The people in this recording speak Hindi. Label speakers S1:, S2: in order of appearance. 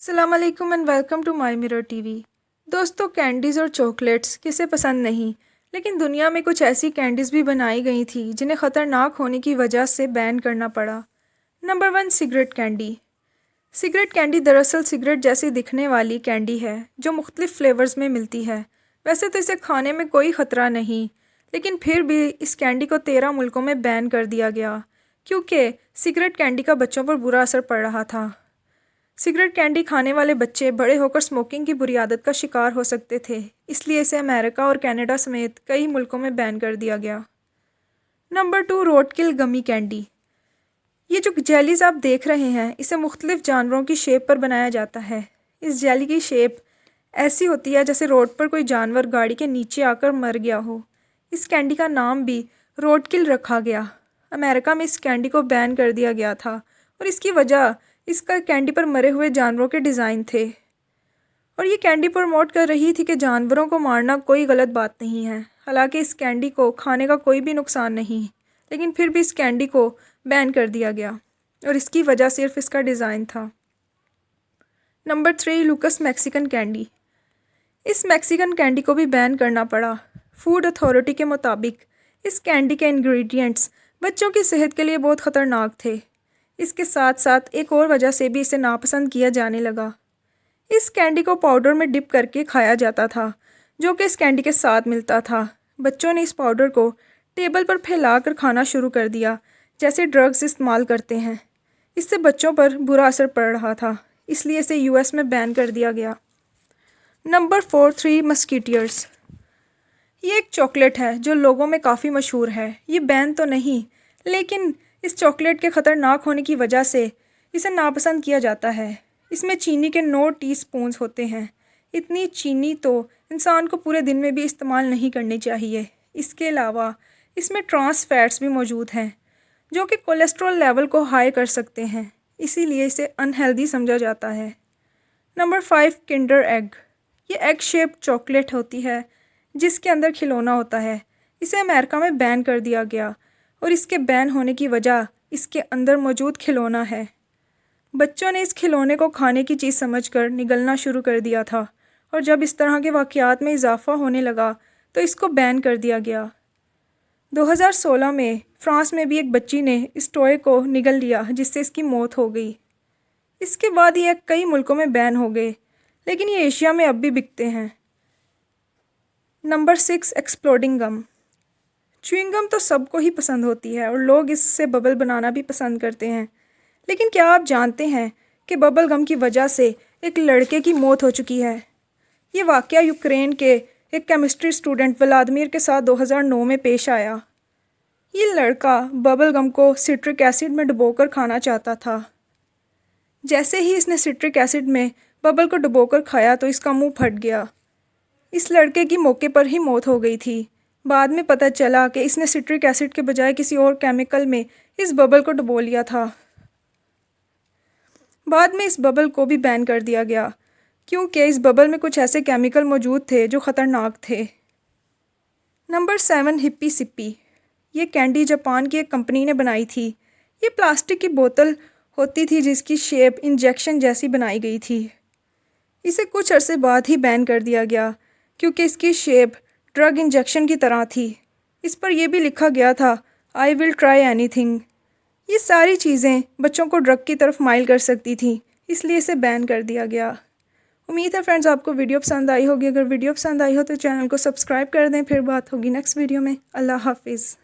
S1: अस्सलाम वालेकुम and welcome to my Mirror TV. दोस्तों, कैंडीज़ और चॉकलेट्स किसे पसंद नहीं, लेकिन दुनिया में कुछ ऐसी कैंडीज़ भी बनाई गई थी जिन्हें ख़तरनाक होने की वजह से बैन करना पड़ा। Number 1, cigarette candy. Cigarette candy दरअसल सिगरेट जैसी दिखने वाली कैंडी है जो मुख्तलिफ़ फ्लेवर्स में मिलती है। वैसे तो इसे खाने में कोई ख़तरा नहीं, लेकिन फिर भी इस कैंडी को 13 मुल्कों में बैन कर दिया गया क्योंकि सिगरेट कैंडी का बच्चों पर बुरा असर पड़ रहा था। सिगरेट कैंडी खाने वाले बच्चे बड़े होकर स्मोकिंग की बुरी आदत का शिकार हो सकते थे, इसलिए इसे अमेरिका और कनाडा समेत कई मुल्कों में बैन कर दिया गया। नंबर 2, रोडकिल गमी कैंडी। ये जो जेलीज आप देख रहे हैं, इसे मुख्तलिफ जानवरों की शेप पर बनाया जाता है। इस जेली की शेप ऐसी होती है जैसे रोड पर कोई जानवर गाड़ी के नीचे आकर मर गया हो। इस कैंडी का नाम भी रोडकिल रखा गया। अमेरिका में इस कैंडी को बैन कर दिया गया था और इसकी वजह इसका कैंडी पर मरे हुए जानवरों के डिज़ाइन थे, और ये कैंडी प्रमोट कर रही थी कि जानवरों को मारना कोई गलत बात नहीं है। हालांकि इस कैंडी को खाने का कोई भी नुकसान नहीं, लेकिन फिर भी इस कैंडी को बैन कर दिया गया और इसकी वजह सिर्फ इसका डिज़ाइन था। Number 3, लूकस Mexican candy. इस मैक्सिकन कैंडी को भी बैन करना पड़ा। फूड अथॉरिटी के मुताबिक इस कैंडी के इंग्रेडिएंट्स बच्चों की सेहत के लिए बहुत ख़तरनाक थे। इसके साथ साथ एक और वजह से भी इसे नापसंद किया जाने लगा। इस कैंडी को पाउडर में डिप करके खाया जाता था, जो कि इस कैंडी के साथ मिलता था। बच्चों ने इस पाउडर को टेबल पर फैलाकर खाना शुरू कर दिया, जैसे ड्रग्स इस्तेमाल करते हैं। इससे बच्चों पर बुरा असर पड़ रहा था, इसलिए इसे यूएस में बैन कर दिया गया। Number 4, 3 musketeers. ये एक चॉकलेट है जो लोगों में काफ़ी मशहूर है। ये बैन तो नहीं, लेकिन इस चॉकलेट के ख़तरनाक होने की वजह से इसे नापसंद किया जाता है। इसमें चीनी के 9 टीस्पून्स होते हैं। इतनी चीनी तो इंसान को पूरे दिन में भी इस्तेमाल नहीं करनी चाहिए। इसके अलावा इसमें ट्रांस फैट्स भी मौजूद हैं जो कि कोलेस्ट्रॉल लेवल को हाई कर सकते हैं, इसीलिए इसे अनहेल्दी समझा जाता है। Number 5, Kinder egg. ये एग शेप चॉकलेट होती है जिसके अंदर खिलौना होता है। इसे अमेरिका में बैन कर दिया गया और इसके बैन होने की वजह इसके अंदर मौजूद खिलौना है। बच्चों ने इस खिलौने को खाने की चीज़ समझकर निगलना शुरू कर दिया था, और जब इस तरह के वाक़यात में इजाफ़ा होने लगा तो इसको बैन कर दिया गया। 2016 में फ्रांस में भी एक बच्ची ने इस टॉय को निगल लिया, जिससे इसकी मौत हो गई। इसके बाद ये कई मुल्कों में बैन हो गए, लेकिन ये एशिया में अब भी बिकते हैं। नंबर 6, एक्सप्लोडिंग गम। च्युइंगम तो सबको ही पसंद होती है और लोग इससे बबल बनाना भी पसंद करते हैं, लेकिन क्या आप जानते हैं कि बबल गम की वजह से एक लड़के की मौत हो चुकी है। ये वाक़या यूक्रेन के एक केमिस्ट्री स्टूडेंट व्लादिमीर के साथ 2009 में पेश आया। ये लड़का बबल गम को सिट्रिक एसिड में डुबोकर खाना चाहता था। जैसे ही इसने सिट्रिक एसिड में बबल को डुबोकर खाया तो इसका मुंह फट गया। इस लड़के की मौके पर ही मौत हो गई थी। बाद में पता चला कि इसने सिट्रिक एसिड के बजाय किसी और केमिकल में इस बबल को डुबो लिया था। बाद में इस बबल को भी बैन कर दिया गया क्योंकि इस बबल में कुछ ऐसे केमिकल मौजूद थे जो ख़तरनाक थे। Number 7, hippie Sippy. ये कैंडी जापान की एक कंपनी ने बनाई थी। ये प्लास्टिक की बोतल होती थी जिसकी शेप इंजेक्शन जैसी बनाई गई थी। इसे कुछ अरसे बाद ही बैन कर दिया गया क्योंकि इसकी शेप ड्रग इंजेक्शन की तरह थी। इस पर यह भी लिखा गया था, आई विल ट्राई एनीथिंग। ये सारी चीज़ें बच्चों को ड्रग की तरफ माइल कर सकती थी, इसलिए इसे बैन कर दिया गया। उम्मीद है फ्रेंड्स आपको वीडियो पसंद आई होगी। अगर वीडियो पसंद आई हो तो चैनल को सब्सक्राइब कर दें। फिर बात होगी नेक्स्ट वीडियो में। अल्लाह हाफिज़।